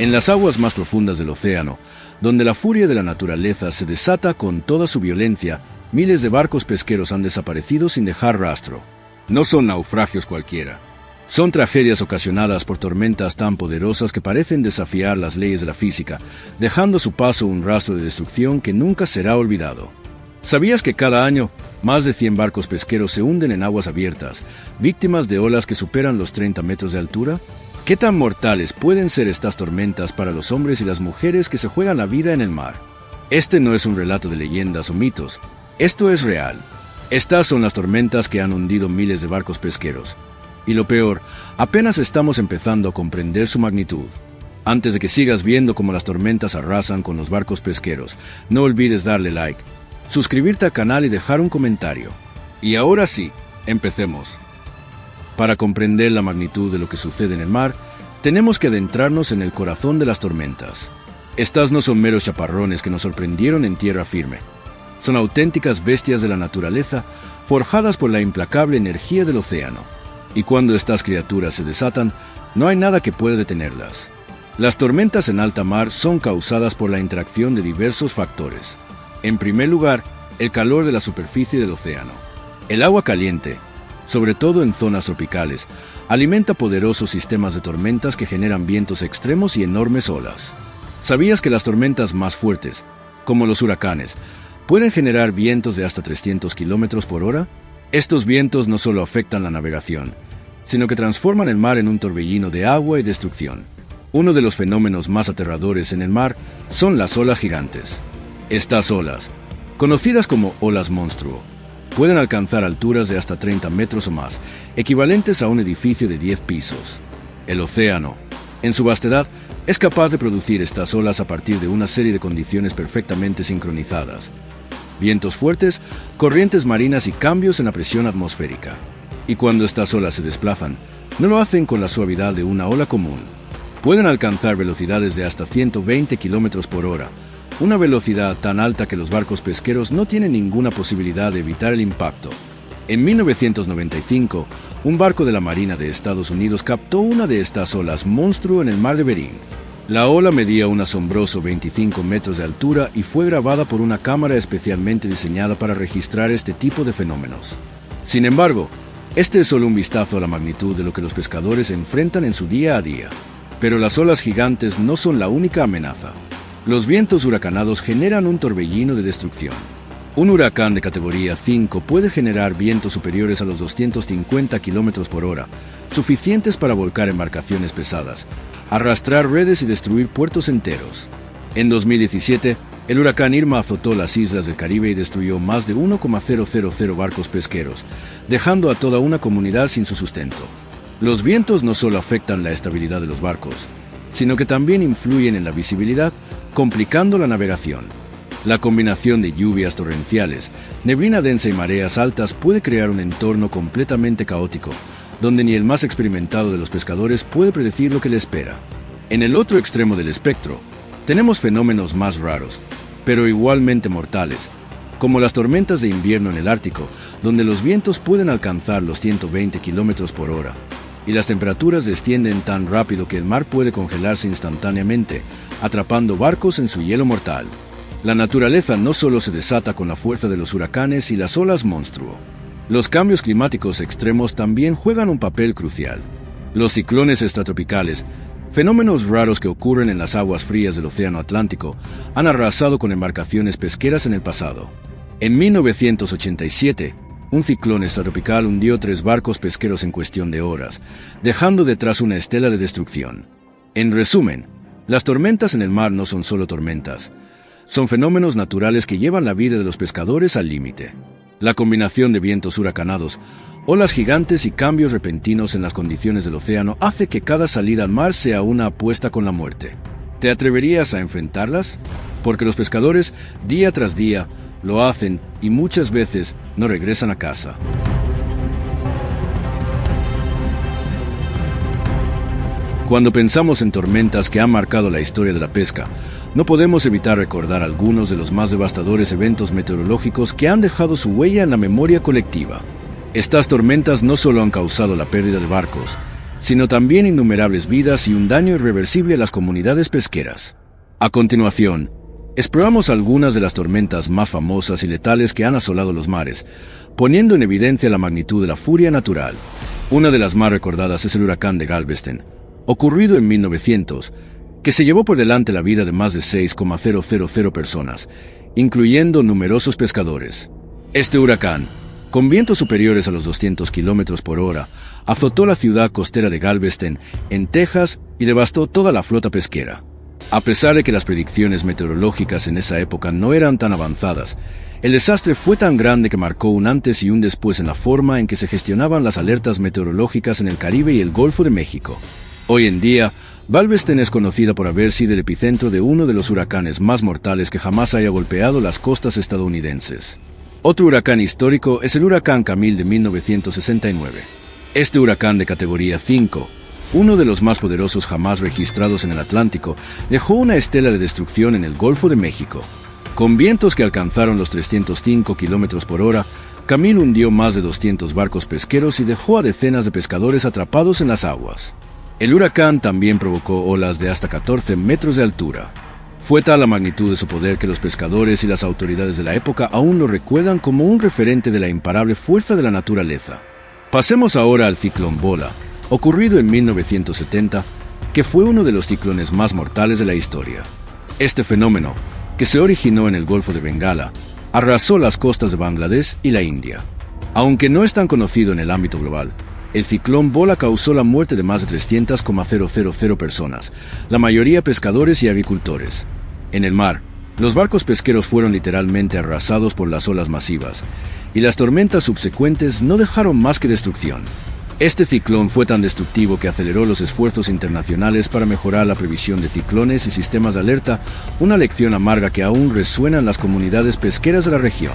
En las aguas más profundas del océano, donde la furia de la naturaleza se desata con toda su violencia, miles de barcos pesqueros han desaparecido sin dejar rastro. No son naufragios cualquiera. Son tragedias ocasionadas por tormentas tan poderosas que parecen desafiar las leyes de la física, dejando a su paso un rastro de destrucción que nunca será olvidado. ¿Sabías que cada año más de 100 barcos pesqueros se hunden en aguas abiertas, víctimas de olas que superan los 30 metros de altura? ¿Qué tan mortales pueden ser estas tormentas para los hombres y las mujeres que se juegan la vida en el mar? Este no es un relato de leyendas o mitos. Esto es real. Estas son las tormentas que han hundido miles de barcos pesqueros. Y lo peor, apenas estamos empezando a comprender su magnitud. Antes de que sigas viendo cómo las tormentas arrasan con los barcos pesqueros, no olvides darle like, suscribirte al canal y dejar un comentario. Y ahora sí, empecemos. Para comprender la magnitud de lo que sucede en el mar, tenemos que adentrarnos en el corazón de las tormentas. Estas no son meros chaparrones que nos sorprendieron en tierra firme. Son auténticas bestias de la naturaleza, forjadas por la implacable energía del océano. Y cuando estas criaturas se desatan, no hay nada que pueda detenerlas. Las tormentas en alta mar son causadas por la interacción de diversos factores. En primer lugar, el calor de la superficie del océano. El agua caliente, sobre todo en zonas tropicales, alimenta poderosos sistemas de tormentas que generan vientos extremos y enormes olas. ¿Sabías que las tormentas más fuertes, como los huracanes, pueden generar vientos de hasta 300 km por hora? Estos vientos no solo afectan la navegación, sino que transforman el mar en un torbellino de agua y destrucción. Uno de los fenómenos más aterradores en el mar son las olas gigantes. Estas olas, conocidas como olas monstruo, pueden alcanzar alturas de hasta 30 metros o más, equivalentes a un edificio de 10 pisos. El océano, en su vastedad, es capaz de producir estas olas a partir de una serie de condiciones perfectamente sincronizadas. Vientos fuertes, corrientes marinas y cambios en la presión atmosférica. Y cuando estas olas se desplazan, no lo hacen con la suavidad de una ola común. Pueden alcanzar velocidades de hasta 120 km por hora, una velocidad tan alta que los barcos pesqueros no tienen ninguna posibilidad de evitar el impacto. En 1995, un barco de la Marina de Estados Unidos captó una de estas olas monstruo en el mar de Bering. La ola medía un asombroso 25 metros de altura y fue grabada por una cámara especialmente diseñada para registrar este tipo de fenómenos. Sin embargo, este es solo un vistazo a la magnitud de lo que los pescadores enfrentan en su día a día. Pero las olas gigantes no son la única amenaza. Los vientos huracanados generan un torbellino de destrucción. Un huracán de categoría 5 puede generar vientos superiores a los 250 km por hora, suficientes para volcar embarcaciones pesadas, arrastrar redes y destruir puertos enteros. En 2017, el huracán Irma azotó las islas del Caribe y destruyó más de 1,000 barcos pesqueros, dejando a toda una comunidad sin su sustento. Los vientos no solo afectan la estabilidad de los barcos, sino que también influyen en la visibilidad, complicando la navegación. La combinación de lluvias torrenciales, neblina densa y mareas altas puede crear un entorno completamente caótico, donde ni el más experimentado de los pescadores puede predecir lo que le espera. En el otro extremo del espectro, tenemos fenómenos más raros, pero igualmente mortales, como las tormentas de invierno en el Ártico, donde los vientos pueden alcanzar los 120 km por hora, y las temperaturas descienden tan rápido que el mar puede congelarse instantáneamente, atrapando barcos en su hielo mortal. La naturaleza no solo se desata con la fuerza de los huracanes y las olas monstruo. Los cambios climáticos extremos también juegan un papel crucial. Los ciclones extratropicales, fenómenos raros que ocurren en las aguas frías del Océano Atlántico, han arrasado con embarcaciones pesqueras en el pasado. En 1987, un ciclón extratropical hundió 3 barcos pesqueros en cuestión de horas, dejando detrás una estela de destrucción. En resumen, las tormentas en el mar no son solo tormentas. Son fenómenos naturales que llevan la vida de los pescadores al límite. La combinación de vientos huracanados, olas gigantes y cambios repentinos en las condiciones del océano hace que cada salida al mar sea una apuesta con la muerte. ¿Te atreverías a enfrentarlas? Porque los pescadores, día tras día, lo hacen y muchas veces no regresan a casa. Cuando pensamos en tormentas que han marcado la historia de la pesca, no podemos evitar recordar algunos de los más devastadores eventos meteorológicos que han dejado su huella en la memoria colectiva. Estas tormentas no solo han causado la pérdida de barcos, sino también innumerables vidas y un daño irreversible a las comunidades pesqueras. A continuación, exploramos algunas de las tormentas más famosas y letales que han asolado los mares, poniendo en evidencia la magnitud de la furia natural. Una de las más recordadas es el huracán de Galveston, ocurrido en 1900, que se llevó por delante la vida de más de 6,000 personas, incluyendo numerosos pescadores. Este huracán, con vientos superiores a los 200 kilómetros por hora, azotó la ciudad costera de Galveston, en Texas, y devastó toda la flota pesquera. A pesar de que las predicciones meteorológicas en esa época no eran tan avanzadas, el desastre fue tan grande que marcó un antes y un después en la forma en que se gestionaban las alertas meteorológicas en el Caribe y el Golfo de México. Hoy en día, Galveston es conocida por haber sido el epicentro de uno de los huracanes más mortales que jamás haya golpeado las costas estadounidenses. Otro huracán histórico es el huracán Camille de 1969. Este huracán de categoría 5, uno de los más poderosos jamás registrados en el Atlántico, dejó una estela de destrucción en el Golfo de México. Con vientos que alcanzaron los 305 kilómetros por hora, Camille hundió más de 200 barcos pesqueros y dejó a decenas de pescadores atrapados en las aguas. El huracán también provocó olas de hasta 14 metros de altura. Fue tal la magnitud de su poder que los pescadores y las autoridades de la época aún lo recuerdan como un referente de la imparable fuerza de la naturaleza. Pasemos ahora al ciclón Bola, ocurrido en 1970, que fue uno de los ciclones más mortales de la historia. Este fenómeno, que se originó en el Golfo de Bengala, arrasó las costas de Bangladesh y la India. Aunque no es tan conocido en el ámbito global, el ciclón Bola causó la muerte de más de 300,000 personas, la mayoría pescadores y agricultores. En el mar, los barcos pesqueros fueron literalmente arrasados por las olas masivas, y las tormentas subsecuentes no dejaron más que destrucción. Este ciclón fue tan destructivo que aceleró los esfuerzos internacionales para mejorar la previsión de ciclones y sistemas de alerta, una lección amarga que aún resuena en las comunidades pesqueras de la región.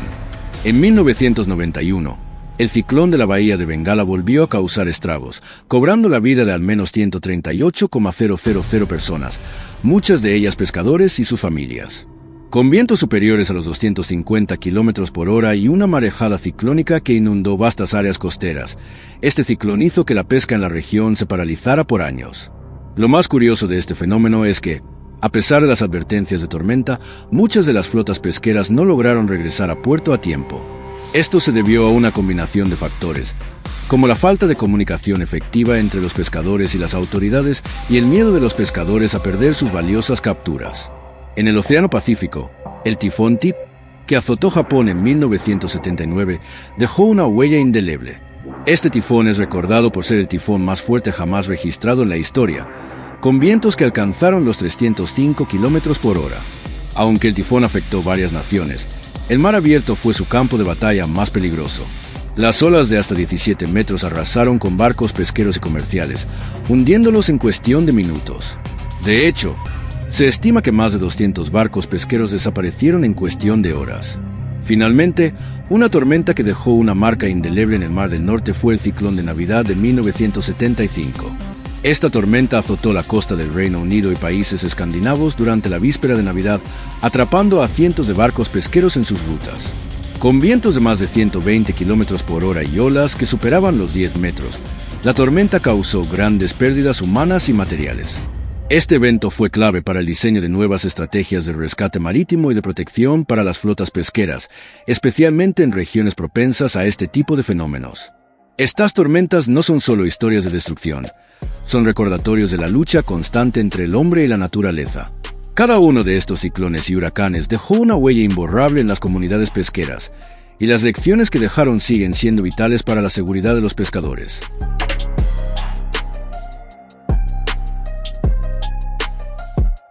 En 1991, el ciclón de la bahía de Bengala volvió a causar estragos, cobrando la vida de al menos 138,000 personas, muchas de ellas pescadores y sus familias. Con vientos superiores a los 250 kilómetros por hora y una marejada ciclónica que inundó vastas áreas costeras, este ciclón hizo que la pesca en la región se paralizara por años. Lo más curioso de este fenómeno es que, a pesar de las advertencias de tormenta, muchas de las flotas pesqueras no lograron regresar a puerto a tiempo. Esto se debió a una combinación de factores, como la falta de comunicación efectiva entre los pescadores y las autoridades y el miedo de los pescadores a perder sus valiosas capturas. En el Océano Pacífico, el tifón Tip, que azotó Japón en 1979, dejó una huella indeleble. Este tifón es recordado por ser el tifón más fuerte jamás registrado en la historia, con vientos que alcanzaron los 305 kilómetros por hora. Aunque el tifón afectó varias naciones, el mar abierto fue su campo de batalla más peligroso. Las olas de hasta 17 metros arrasaron con barcos pesqueros y comerciales, hundiéndolos en cuestión de minutos. De hecho, se estima que más de 200 barcos pesqueros desaparecieron en cuestión de horas. Finalmente, una tormenta que dejó una marca indeleble en el Mar del Norte fue el ciclón de Navidad de 1975. Esta tormenta azotó la costa del Reino Unido y países escandinavos durante la víspera de Navidad, atrapando a cientos de barcos pesqueros en sus rutas. Con vientos de más de 120 kilómetros por hora y olas que superaban los 10 metros, la tormenta causó grandes pérdidas humanas y materiales. Este evento fue clave para el diseño de nuevas estrategias de rescate marítimo y de protección para las flotas pesqueras, especialmente en regiones propensas a este tipo de fenómenos. Estas tormentas no son solo historias de destrucción, son recordatorios de la lucha constante entre el hombre y la naturaleza. Cada uno de estos ciclones y huracanes dejó una huella imborrable en las comunidades pesqueras, y las lecciones que dejaron siguen siendo vitales para la seguridad de los pescadores.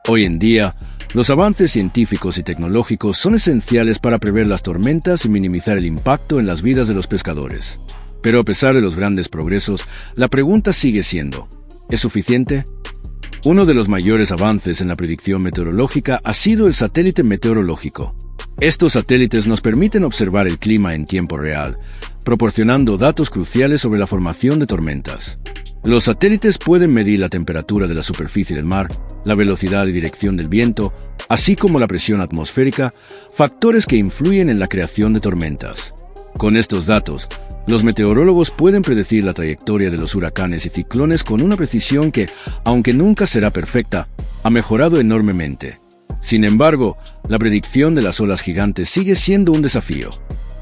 Hoy en día, los avances científicos y tecnológicos son esenciales para prever las tormentas y minimizar el impacto en las vidas de los pescadores. Pero a pesar de los grandes progresos, la pregunta sigue siendo, ¿es suficiente? Uno de los mayores avances en la predicción meteorológica ha sido el satélite meteorológico. Estos satélites nos permiten observar el clima en tiempo real, proporcionando datos cruciales sobre la formación de tormentas. Los satélites pueden medir la temperatura de la superficie del mar, la velocidad y dirección del viento, así como la presión atmosférica, factores que influyen en la creación de tormentas. Con estos datos, Los meteorólogos pueden predecir la trayectoria de los huracanes y ciclones con una precisión que, aunque nunca será perfecta, ha mejorado enormemente. Sin embargo, la predicción de las olas gigantes sigue siendo un desafío.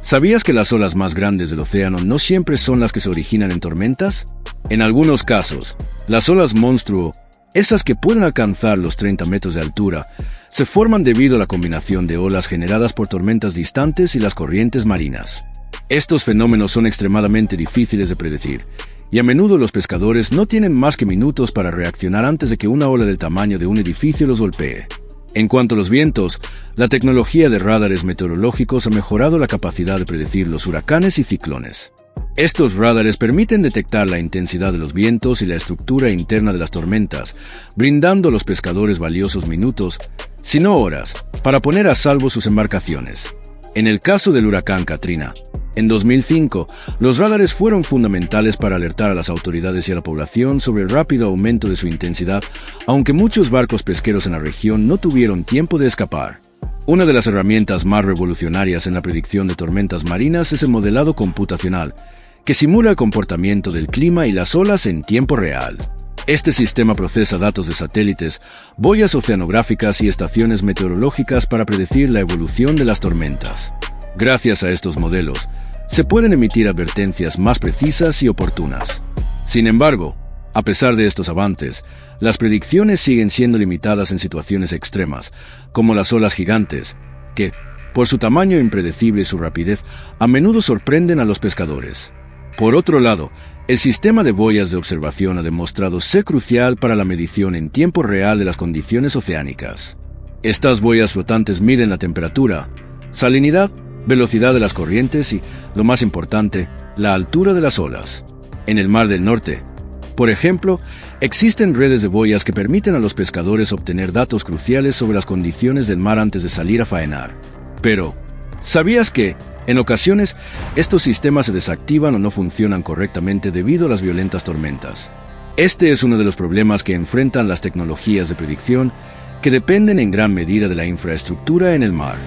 ¿Sabías que las olas más grandes del océano no siempre son las que se originan en tormentas? En algunos casos, las olas monstruo, esas que pueden alcanzar los 30 metros de altura, se forman debido a la combinación de olas generadas por tormentas distantes y las corrientes marinas. Estos fenómenos son extremadamente difíciles de predecir, y a menudo los pescadores no tienen más que minutos para reaccionar antes de que una ola del tamaño de un edificio los golpee. En cuanto a los vientos, la tecnología de radares meteorológicos ha mejorado la capacidad de predecir los huracanes y ciclones. Estos radares permiten detectar la intensidad de los vientos y la estructura interna de las tormentas, brindando a los pescadores valiosos minutos, si no horas, para poner a salvo sus embarcaciones. En el caso del huracán Katrina, en 2005, los radares fueron fundamentales para alertar a las autoridades y a la población sobre el rápido aumento de su intensidad, aunque muchos barcos pesqueros en la región no tuvieron tiempo de escapar. Una de las herramientas más revolucionarias en la predicción de tormentas marinas es el modelado computacional, que simula el comportamiento del clima y las olas en tiempo real. Este sistema procesa datos de satélites, boyas oceanográficas y estaciones meteorológicas para predecir la evolución de las tormentas. Gracias a estos modelos, se pueden emitir advertencias más precisas y oportunas. Sin embargo, a pesar de estos avances, las predicciones siguen siendo limitadas en situaciones extremas, como las olas gigantes, que, por su tamaño impredecible y su rapidez, a menudo sorprenden a los pescadores. Por otro lado, el sistema de boyas de observación ha demostrado ser crucial para la medición en tiempo real de las condiciones oceánicas. Estas boyas flotantes miden la temperatura, salinidad, velocidad de las corrientes y, lo más importante, la altura de las olas. En el Mar del Norte, por ejemplo, existen redes de boyas que permiten a los pescadores obtener datos cruciales sobre las condiciones del mar antes de salir a faenar. Pero, ¿sabías que, en ocasiones, estos sistemas se desactivan o no funcionan correctamente debido a las violentas tormentas? Este es uno de los problemas que enfrentan las tecnologías de predicción, que dependen en gran medida de la infraestructura en el mar.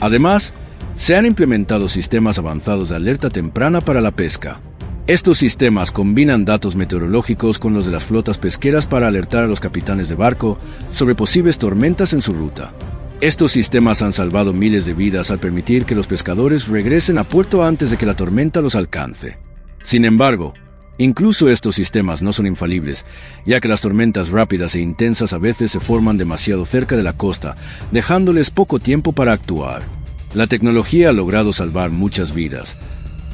Además, se han implementado sistemas avanzados de alerta temprana para la pesca. Estos sistemas combinan datos meteorológicos con los de las flotas pesqueras para alertar a los capitanes de barco sobre posibles tormentas en su ruta. Estos sistemas han salvado miles de vidas al permitir que los pescadores regresen a puerto antes de que la tormenta los alcance. Sin embargo, incluso estos sistemas no son infalibles, ya que las tormentas rápidas e intensas a veces se forman demasiado cerca de la costa, dejándoles poco tiempo para actuar. La tecnología ha logrado salvar muchas vidas,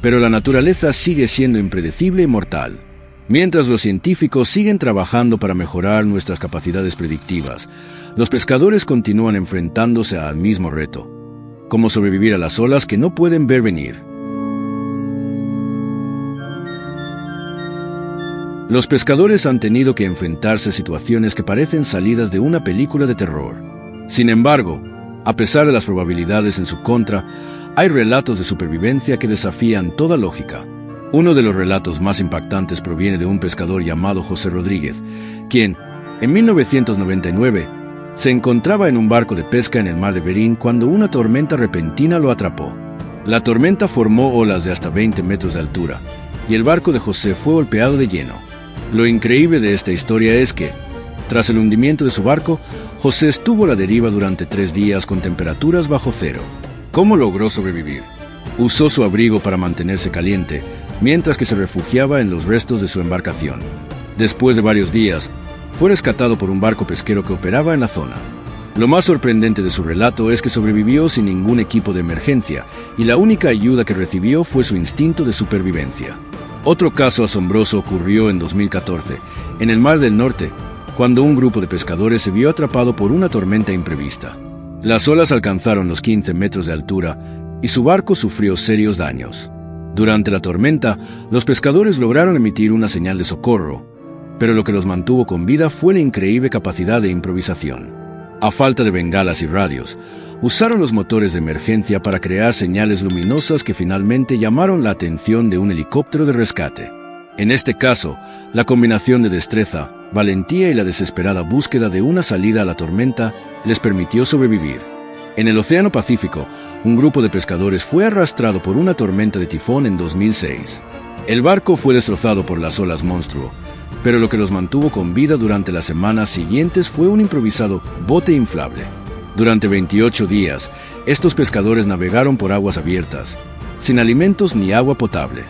pero la naturaleza sigue siendo impredecible y mortal. Mientras los científicos siguen trabajando para mejorar nuestras capacidades predictivas, los pescadores continúan enfrentándose al mismo reto: cómo sobrevivir a las olas que no pueden ver venir. Los pescadores han tenido que enfrentarse a situaciones que parecen salidas de una película de terror. Sin embargo, a pesar de las probabilidades en su contra, hay relatos de supervivencia que desafían toda lógica. Uno de los relatos más impactantes proviene de un pescador llamado José Rodríguez, quien, en 1999, se encontraba en un barco de pesca en el mar de Bering cuando una tormenta repentina lo atrapó. La tormenta formó olas de hasta 20 metros de altura, y el barco de José fue golpeado de lleno. Lo increíble de esta historia es que, tras el hundimiento de su barco, José estuvo a la deriva durante 3 días con temperaturas bajo cero. ¿Cómo logró sobrevivir? Usó su abrigo para mantenerse caliente, mientras que se refugiaba en los restos de su embarcación. Después de varios días, fue rescatado por un barco pesquero que operaba en la zona. Lo más sorprendente de su relato es que sobrevivió sin ningún equipo de emergencia, y la única ayuda que recibió fue su instinto de supervivencia. Otro caso asombroso ocurrió en 2014, en el Mar del Norte, cuando un grupo de pescadores se vio atrapado por una tormenta imprevista. Las olas alcanzaron los 15 metros de altura y su barco sufrió serios daños. Durante la tormenta, los pescadores lograron emitir una señal de socorro, pero lo que los mantuvo con vida fue la increíble capacidad de improvisación. A falta de bengalas y radios, usaron los motores de emergencia para crear señales luminosas que finalmente llamaron la atención de un helicóptero de rescate. En este caso, la combinación de destreza, valentía y la desesperada búsqueda de una salida a la tormenta les permitió sobrevivir. En el Océano Pacífico, un grupo de pescadores fue arrastrado por una tormenta de tifón en 2006. El barco fue destrozado por las olas monstruo, pero lo que los mantuvo con vida durante las semanas siguientes fue un improvisado bote inflable. Durante 28 días, estos pescadores navegaron por aguas abiertas, sin alimentos ni agua potable.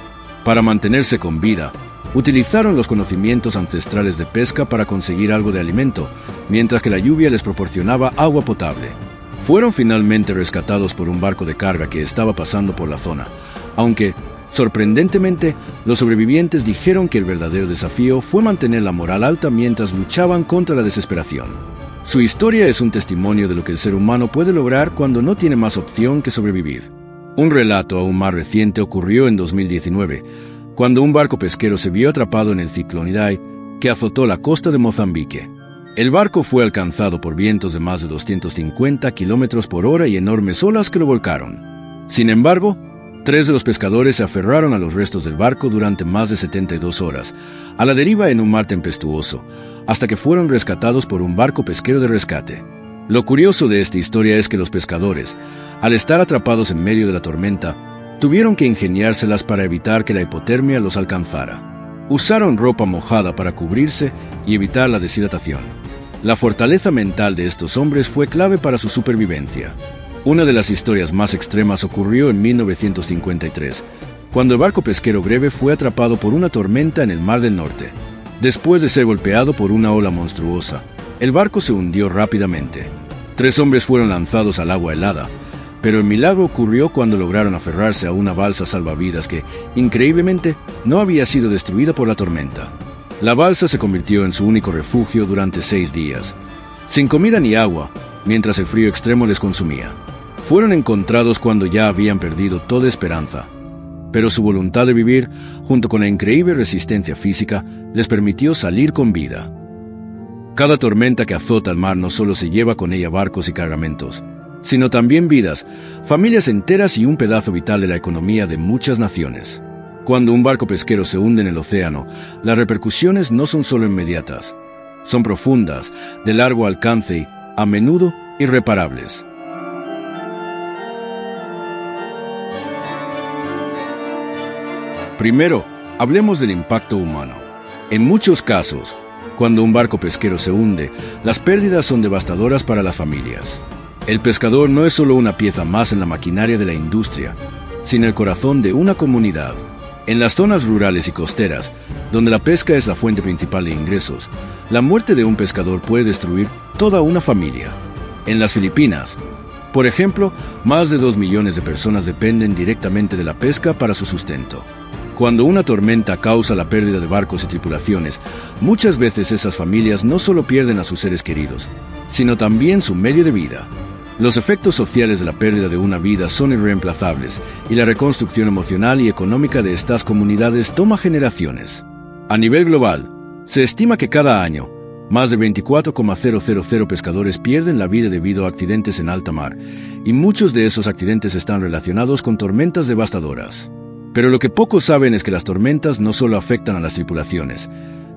Para mantenerse con vida, utilizaron los conocimientos ancestrales de pesca para conseguir algo de alimento, mientras que la lluvia les proporcionaba agua potable. Fueron finalmente rescatados por un barco de carga que estaba pasando por la zona, aunque, sorprendentemente, los sobrevivientes dijeron que el verdadero desafío fue mantener la moral alta mientras luchaban contra la desesperación. Su historia es un testimonio de lo que el ser humano puede lograr cuando no tiene más opción que sobrevivir. Un relato aún más reciente ocurrió en 2019, cuando un barco pesquero se vio atrapado en el ciclón Idai, que azotó la costa de Mozambique. El barco fue alcanzado por vientos de más de 250 kilómetros por hora y enormes olas que lo volcaron. Sin embargo, 3 de los pescadores se aferraron a los restos del barco durante más de 72 horas, a la deriva en un mar tempestuoso, hasta que fueron rescatados por un barco pesquero de rescate. Lo curioso de esta historia es que los pescadores, al estar atrapados en medio de la tormenta, tuvieron que ingeniárselas para evitar que la hipotermia los alcanzara. Usaron ropa mojada para cubrirse y evitar la deshidratación. La fortaleza mental de estos hombres fue clave para su supervivencia. Una de las historias más extremas ocurrió en 1953, cuando el barco pesquero Greve fue atrapado por una tormenta en el Mar del Norte. Después de ser golpeado por una ola monstruosa, el barco se hundió rápidamente. 3 hombres fueron lanzados al agua helada, pero el milagro ocurrió cuando lograron aferrarse a una balsa salvavidas que, increíblemente, no había sido destruida por la tormenta. La balsa se convirtió en su único refugio durante 6 días, sin comida ni agua, mientras el frío extremo les consumía. Fueron encontrados cuando ya habían perdido toda esperanza, pero su voluntad de vivir, junto con la increíble resistencia física, les permitió salir con vida. Cada tormenta que azota el mar no solo se lleva con ella barcos y cargamentos, sino también vidas, familias enteras y un pedazo vital de la economía de muchas naciones. Cuando un barco pesquero se hunde en el océano, las repercusiones no son solo inmediatas, son profundas, de largo alcance y, a menudo, irreparables. Primero, hablemos del impacto humano. En muchos casos, cuando un barco pesquero se hunde, las pérdidas son devastadoras para las familias. El pescador no es solo una pieza más en la maquinaria de la industria, sino el corazón de una comunidad. En las zonas rurales y costeras, donde la pesca es la fuente principal de ingresos, la muerte de un pescador puede destruir toda una familia. En las Filipinas, por ejemplo, más de 2 millones de personas dependen directamente de la pesca para su sustento. Cuando una tormenta causa la pérdida de barcos y tripulaciones, muchas veces esas familias no solo pierden a sus seres queridos, sino también su medio de vida. Los efectos sociales de la pérdida de una vida son irreemplazables y la reconstrucción emocional y económica de estas comunidades toma generaciones. A nivel global, se estima que cada año, más de 24,000 pescadores pierden la vida debido a accidentes en alta mar, y muchos de esos accidentes están relacionados con tormentas devastadoras. Pero lo que pocos saben es que las tormentas no solo afectan a las tripulaciones,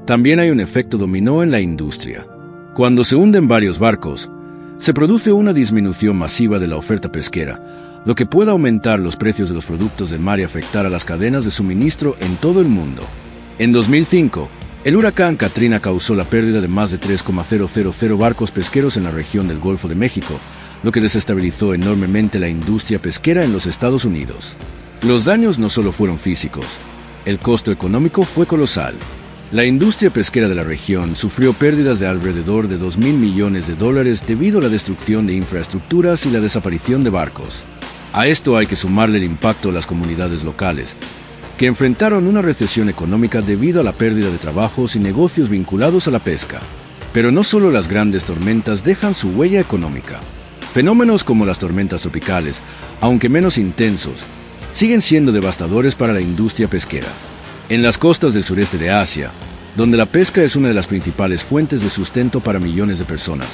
también hay un efecto dominó en la industria. Cuando se hunden varios barcos, se produce una disminución masiva de la oferta pesquera, lo que puede aumentar los precios de los productos del mar y afectar a las cadenas de suministro en todo el mundo. En 2005, el huracán Katrina causó la pérdida de más de 3,000 barcos pesqueros en la región del Golfo de México, lo que desestabilizó enormemente la industria pesquera en los Estados Unidos. Los daños no solo fueron físicos, el costo económico fue colosal. La industria pesquera de la región sufrió pérdidas de alrededor de $2.000 millones debido a la destrucción de infraestructuras y la desaparición de barcos. A esto hay que sumarle el impacto a las comunidades locales, que enfrentaron una recesión económica debido a la pérdida de trabajos y negocios vinculados a la pesca. Pero no solo las grandes tormentas dejan su huella económica. Fenómenos como las tormentas tropicales, aunque menos intensos, siguen siendo devastadores para la industria pesquera. En las costas del sureste de Asia, donde la pesca es una de las principales fuentes de sustento para millones de personas,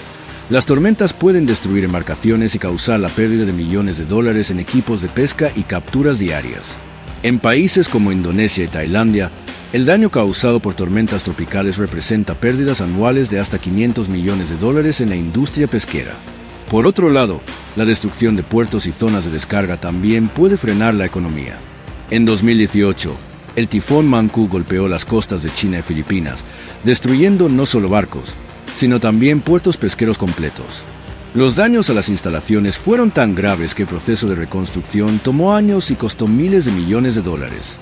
las tormentas pueden destruir embarcaciones y causar la pérdida de millones de dólares en equipos de pesca y capturas diarias. En países como Indonesia y Tailandia, el daño causado por tormentas tropicales representa pérdidas anuales de hasta $500 millones en la industria pesquera. Por otro lado, La destrucción de puertos y zonas de descarga también puede frenar la economía. En 2018, el tifón Mangkhut golpeó las costas de China y Filipinas, destruyendo no solo barcos, sino también puertos pesqueros completos. Los daños a las instalaciones fueron tan graves que el proceso de reconstrucción tomó años y costó miles de millones de dólares.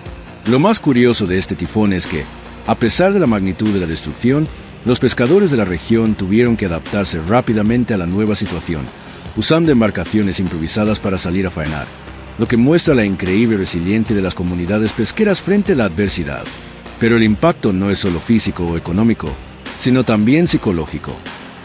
Lo más curioso de este tifón es que, a pesar de la magnitud de la destrucción, los pescadores de la región tuvieron que adaptarse rápidamente a la nueva situación, usando embarcaciones improvisadas para salir a faenar, lo que muestra la increíble resiliencia de las comunidades pesqueras frente a la adversidad. Pero el impacto no es solo físico o económico, sino también psicológico.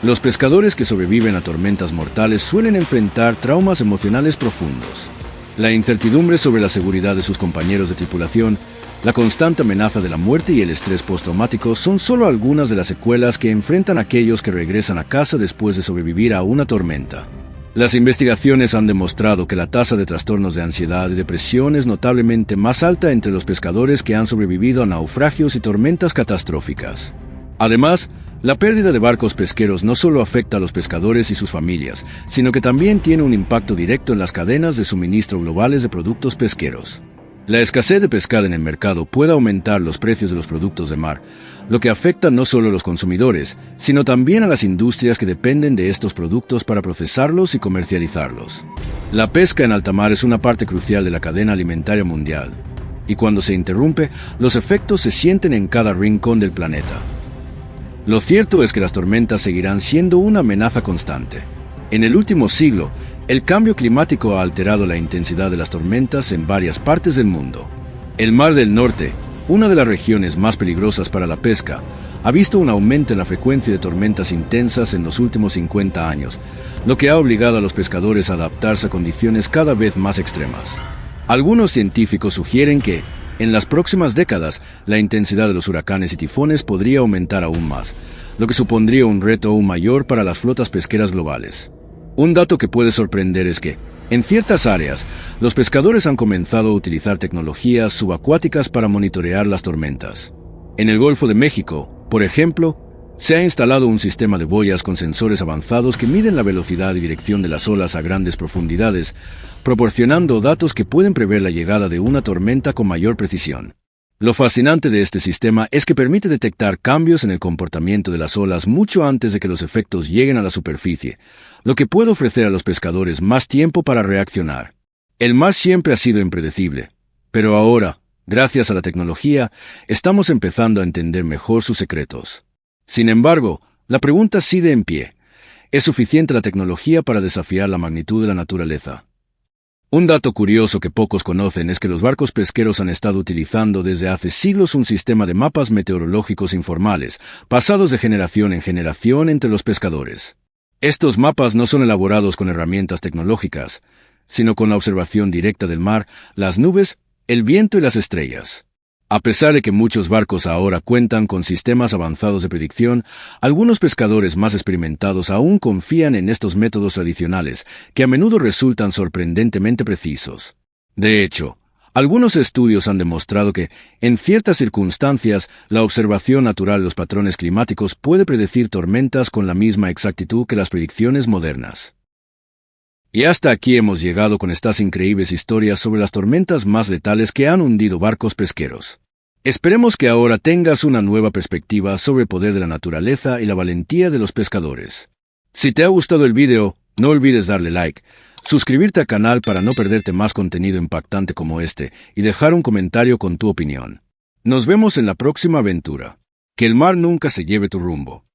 Los pescadores que sobreviven a tormentas mortales suelen enfrentar traumas emocionales profundos. La incertidumbre sobre la seguridad de sus compañeros de tripulación, la constante amenaza de la muerte y el estrés postraumático son solo algunas de las secuelas que enfrentan aquellos que regresan a casa después de sobrevivir a una tormenta. Las investigaciones han demostrado que la tasa de trastornos de ansiedad y depresión es notablemente más alta entre los pescadores que han sobrevivido a naufragios y tormentas catastróficas. Además, la pérdida de barcos pesqueros no solo afecta a los pescadores y sus familias, sino que también tiene un impacto directo en las cadenas de suministro globales de productos pesqueros. La escasez de pescado en el mercado puede aumentar los precios de los productos de mar, lo que afecta no solo a los consumidores, sino también a las industrias que dependen de estos productos para procesarlos y comercializarlos. La pesca en alta mar es una parte crucial de la cadena alimentaria mundial, y cuando se interrumpe, los efectos se sienten en cada rincón del planeta. Lo cierto es que las tormentas seguirán siendo una amenaza constante. En el último siglo, el cambio climático ha alterado la intensidad de las tormentas en varias partes del mundo. El Mar del Norte, una de las regiones más peligrosas para la pesca, ha visto un aumento en la frecuencia de tormentas intensas en los últimos 50 años, lo que ha obligado a los pescadores a adaptarse a condiciones cada vez más extremas. Algunos científicos sugieren que, en las próximas décadas, la intensidad de los huracanes y tifones podría aumentar aún más, lo que supondría un reto aún mayor para las flotas pesqueras globales. Un dato que puede sorprender es que, en ciertas áreas, los pescadores han comenzado a utilizar tecnologías subacuáticas para monitorear las tormentas. En el Golfo de México, por ejemplo, se ha instalado un sistema de boyas con sensores avanzados que miden la velocidad y dirección de las olas a grandes profundidades, proporcionando datos que pueden prever la llegada de una tormenta con mayor precisión. Lo fascinante de este sistema es que permite detectar cambios en el comportamiento de las olas mucho antes de que los efectos lleguen a la superficie, lo que puede ofrecer a los pescadores más tiempo para reaccionar. El mar siempre ha sido impredecible, pero ahora, gracias a la tecnología, estamos empezando a entender mejor sus secretos. Sin embargo, la pregunta sigue en pie. ¿Es suficiente la tecnología para desafiar la magnitud de la naturaleza? Un dato curioso que pocos conocen es que los barcos pesqueros han estado utilizando desde hace siglos un sistema de mapas meteorológicos informales, pasados de generación en generación entre los pescadores. Estos mapas no son elaborados con herramientas tecnológicas, sino con la observación directa del mar, las nubes, el viento y las estrellas. A pesar de que muchos barcos ahora cuentan con sistemas avanzados de predicción, algunos pescadores más experimentados aún confían en estos métodos tradicionales, que a menudo resultan sorprendentemente precisos. De hecho, algunos estudios han demostrado que, en ciertas circunstancias, la observación natural de los patrones climáticos puede predecir tormentas con la misma exactitud que las predicciones modernas. Y hasta aquí hemos llegado con estas increíbles historias sobre las tormentas más letales que han hundido barcos pesqueros. Esperemos que ahora tengas una nueva perspectiva sobre el poder de la naturaleza y la valentía de los pescadores. Si te ha gustado el video, no olvides darle like, suscribirte al canal para no perderte más contenido impactante como este y dejar un comentario con tu opinión. Nos vemos en la próxima aventura. Que el mar nunca se lleve tu rumbo.